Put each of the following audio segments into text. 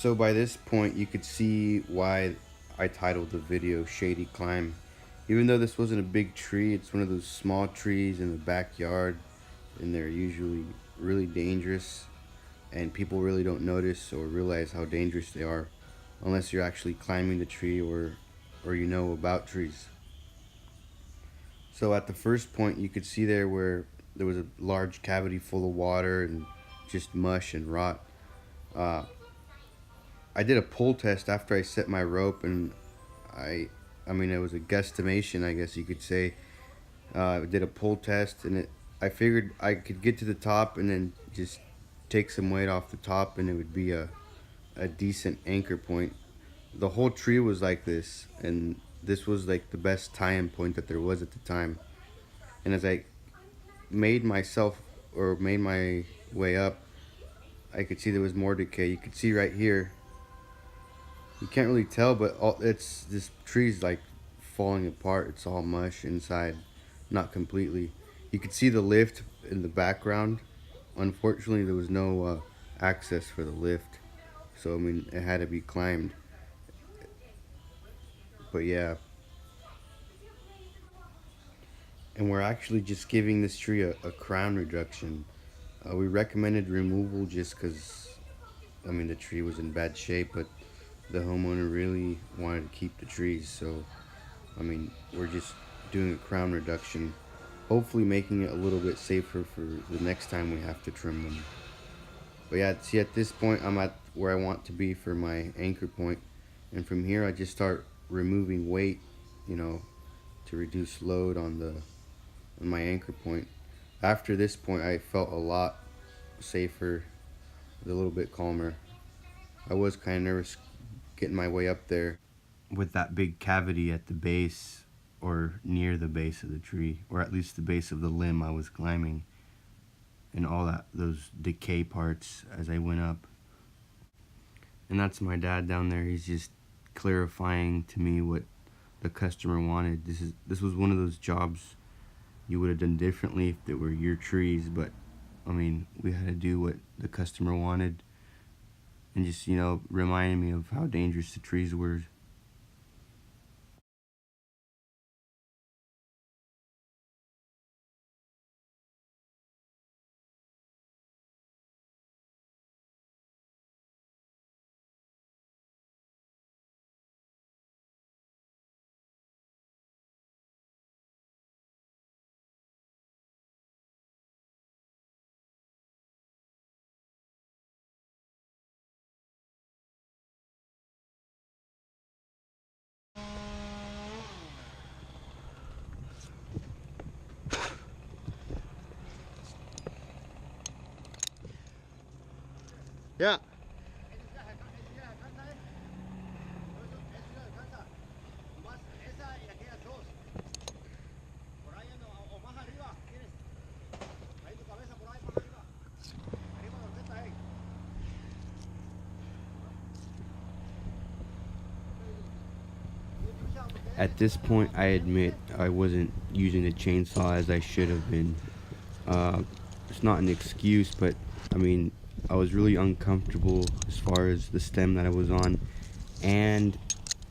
So by this point, you could see why I titled the video Shady Climb. Even though this wasn't a big tree, it's one of those small trees in the backyard, and they're usually really dangerous, and people really don't notice or realize how dangerous they are unless you're actually climbing the tree or you know about trees. So at the first point, you could see there where there was a large cavity full of water and just mush and rot. Uh, I did a pull test after I set my rope, and I, I mean, it was a guesstimation, I guess you could say. I did a pull test, and I figured I could get to the top and then just take some weight off the top, and it would be a decent anchor point. The whole tree was like this, and this was like the best tie-in point that there was at the time. And as I made myself or made my way up, I could see there was more decay. You could see right here. You can't really tell, but it's this tree's like falling apart. It's all mush inside, not completely. You could see the lift in the background. Unfortunately, there was no access for the lift, so I mean it had to be climbed. But yeah, and we're actually just giving this tree a crown reduction. We recommended removal just because I mean the tree was in bad shape, but the homeowner really wanted to keep the trees, so I mean we're just doing a crown reduction, hopefully making it a little bit safer for the next time we have to trim them. But yeah, see at this point I'm at where I want to be for my anchor point, and from here I just start removing weight, you know, to reduce load on my anchor point. After this point I felt a lot safer, a little bit calmer. I was kind of nervous getting my way up there with that big cavity at the base or near the base of the tree, or at least the base of the limb I was climbing, and all that those decay parts as I went up. And that's my dad down there. He's just clarifying to me what the customer wanted. This was one of those jobs you would have done differently if it were your trees, but I mean, we had to do what the customer wanted, and just, you know, reminding me of how dangerous the trees were. Yeah. At this point, I admit I wasn't using the chainsaw as I should have been. Uh, it's not an excuse, but I mean, I was really uncomfortable as far as the stem that I was on and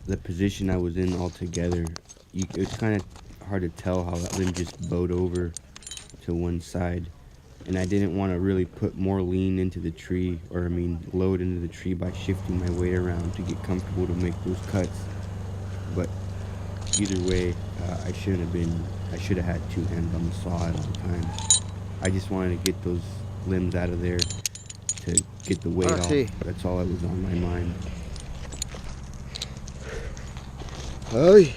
the position I was in altogether. It's kind of hard to tell how that limb just bowed over to one side. And I didn't want to really put more lean into the tree, or I mean, load into the tree by shifting my weight around to get comfortable to make those cuts. But either way, I shouldn't have been. I should have had two hands on the saw at all times. I just wanted to get those limbs out of there to get the weight Ahora off. sí. That's all that was on my mind. Ay.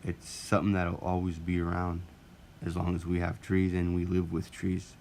it's something that'll always be around as long as we have trees and we live with trees.